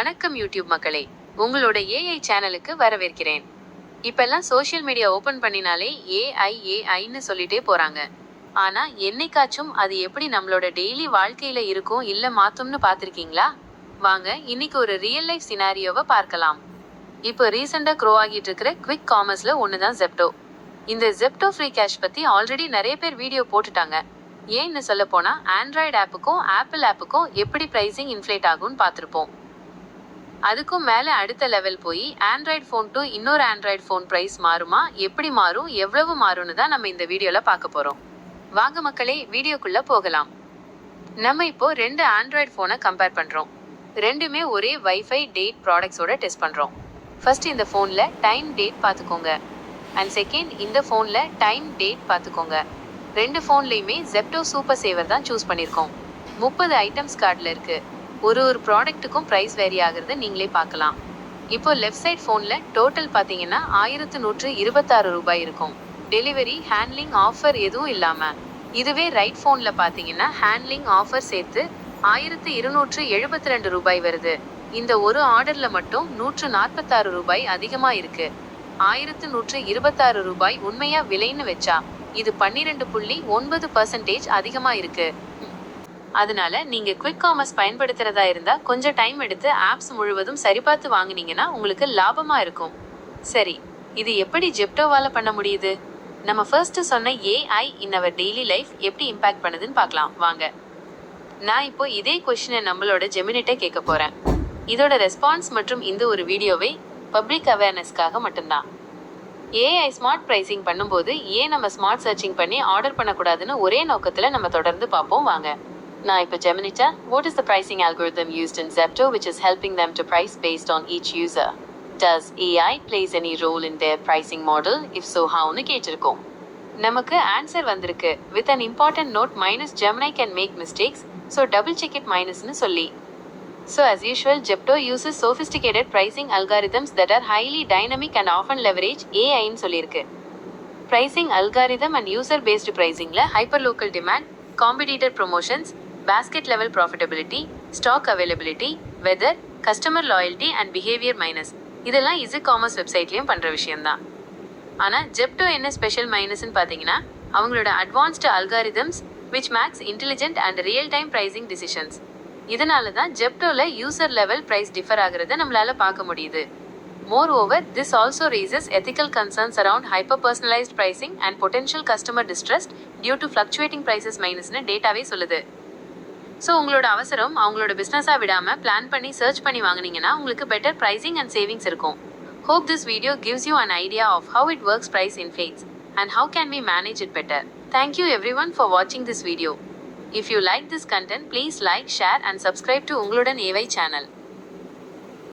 வணக்கம் யூடியூப் மக்களே, உங்களோட ஏஐ சேனலுக்கு வரவேற்கிறேன். இப்பெல்லாம் சோஷியல் மீடியா ஓபன் பண்ணினாலே ஏஐன்னு சொல்லிட்டே போறாங்க. ஆனா என்னைக்காச்சும் அது எப்படி நம்மளோட டெய்லி வாழ்க்கையில இருக்கும் இல்ல மாத்தும்னு பார்த்திருக்கீங்களா? வாங்க இன்னைக்கு ஒரு ரியல் லைஃப் சினாரியோவை பார்க்கலாம். இப்போ ரீசெண்டா க்ரோ ஆகிட்டு இருக்கிற குவிக் காமர்ஸ்ல ஒண்ணுதான் ஜெப்டோ. இந்த ஜெப்டோ ஃப்ரீ கேஷ் பத்தி ஆல்ரெடி நிறைய பேர் வீடியோ போட்டுட்டாங்க. ஏன்னு சொல்ல போனா ஆண்ட்ராய்டு ஆப்புக்கும் ஆப்பிள் ஆப்புக்கும் எப்படி பிரைசிங் இன்ஃப்ளேட் ஆகும்னு பார்த்திருப்போம். அதுக்கும் மேல அடுத்த லெவல் போய் ஆண்ட்ராய்டு ஃபோன் டு இன்னொரு ஆண்ட்ராய்டு ஃபோன் பிரைஸ் மாறுமா, எப்படி மாறும், எவ்வளவு மாறும்னு தான் நம்ம இந்த வீடியோல பார்க்க போறோம். வாங்க மக்களே வீடியோக்குள்ள போகலாம். நம்ம இப்போ ரெண்டு ஆண்ட்ராய்டு ஃபோனை கம்பேர் பண்றோம். ரெண்டுமே ஒரே வைஃபை டேட் ப்ராடக்ட்ஸோட டெஸ்ட் பண்றோம். ஃபர்ஸ்ட் இந்த ஃபோன்ல டைம் டேட் பார்த்துக்கோங்க, அண்ட் செகண்ட் இந்த ஃபோன்ல டைம் டேட் பார்த்துக்கோங்க. ரெண்டு ஃபோன்லையுமே ஜெப்டோ சூப்பர் சேவர் தான் சூஸ் பண்ணியிருக்கோம். 30 ஐட்டம்ஸ் கார்டில் இருக்கு. ஒரு ப்ராடக்ட்டுக்கும் ப்ரைஸ் வேரி ஆகுறது நீங்களே பார்க்கலாம். இப்போ லெஃப்ட் சைட் ஃபோனில் டோட்டல் பார்த்தீங்கன்னா 1126 ரூபாய் இருக்கும், டெலிவரி ஹேண்ட்லிங் ஆஃபர் எதுவும் இல்லாமல். இதுவே ரைட் ஃபோனில் பார்த்தீங்கன்னா ஹேண்ட்லிங் ஆஃபர் சேர்த்து 1272 ரூபாய் வருது. இந்த ஒரு ஆர்டரில் மட்டும் 146 ரூபாய் அதிகமாக இருக்கு. 1126 ரூபாய் உண்மையா விலைன்னு வச்சா இது 12.9% அதிகமாக இருக்கு. அதனால நீங்க குவிக் காமர்ஸ் பயன்படுத்துறதா இருந்தா கொஞ்சம் டைம் எடுத்து ஆப்ஸ் முழுவதும் சரிபார்த்து வாங்குனீங்கன்னா உங்களுக்கு லாபமா இருக்கும். சரி, இது எப்படி ஜெப்டோவால பண்ண முடியுது? நம்ம ஃபர்ஸ்ட் சொன்ன AI in our daily life எப்படி இம்பாக்ட் பண்ணுதுன்னு பார்க்கலாம் வாங்க. நான் இப்போ இதே கொஸ்டினை நம்மளோட ஜெமினிட்ட கேட்க போறேன். இதோட ரெஸ்பான்ஸ் மற்றும் இந்த ஒரு வீடியோவை பப்ளிக் அவேர்னஸ்க்காக மட்டும்தான். ஏஐ ஸ்மார்ட் பிரைசிங் பண்ணும்போது ஏன் நம்ம ஸ்மார்ட் சர்ச்சிங் பண்ணி ஆர்டர் பண்ணக்கூடாதுன்னு ஒரே நோக்கத்துல நம்ம தொடர்ந்து பார்ப்போம் வாங்க. நான் இப்போ ஜெமினிட்ட what is the pricing algorithm used in Zepto which is helping them to price based on each user? Does AI plays any role in their pricing model? If so, howன்னு கேட்டிருக்கோம். நமக்கு ஆன்சர் வந்திருக்கு. With an important note minus Gemini can make mistakes, so double check it minusன்னு சொல்லி. So as usual, Zepto uses sophisticated pricing algorithms that are highly dynamic and often leverage AIன்னு சொல்லியிருக்கு. Pricing algorithm and user based pricingல hyperlocal demand, competitor promotions, basket level profitability, stock availability, weather, customer loyalty and behavior minus இதெல்லாம் EC commerce வெப்சைட்லயும் பண்ற விஷயம்தான். ஆனா ஜெப்டோ என்ன special மைனஸ்ன்னு பாத்தீங்கன்னா அவங்களோட advanced algorithms which makes intelligent and real time pricing decisions. இதனால தான் ஜெப்டோல user level price differ ஆகுறத நம்மளால பார்க்க முடியுது. Moreover, this also raises ethical concerns around hyper-personalized pricing and potential customer distrust due to fluctuating prices minusன்னு டேட்டாவே சொல்லுது. So உங்களோட அவசரம் அவங்களோட பிஸ்னஸாக விடாமல் பிளான் பண்ணி சர்ச் பண்ணி வாங்கினீங்கன்னா உங்களுக்கு பெட்டர் ப்ரைசிங் அண்ட் சேவிங்ஸ் இருக்கும். Hope this video gives you an idea of how it works price inflates and how can we manage it better. Thank you everyone for watching this video. If you like this content, please like, share and subscribe to உங்களுடன் AI channel.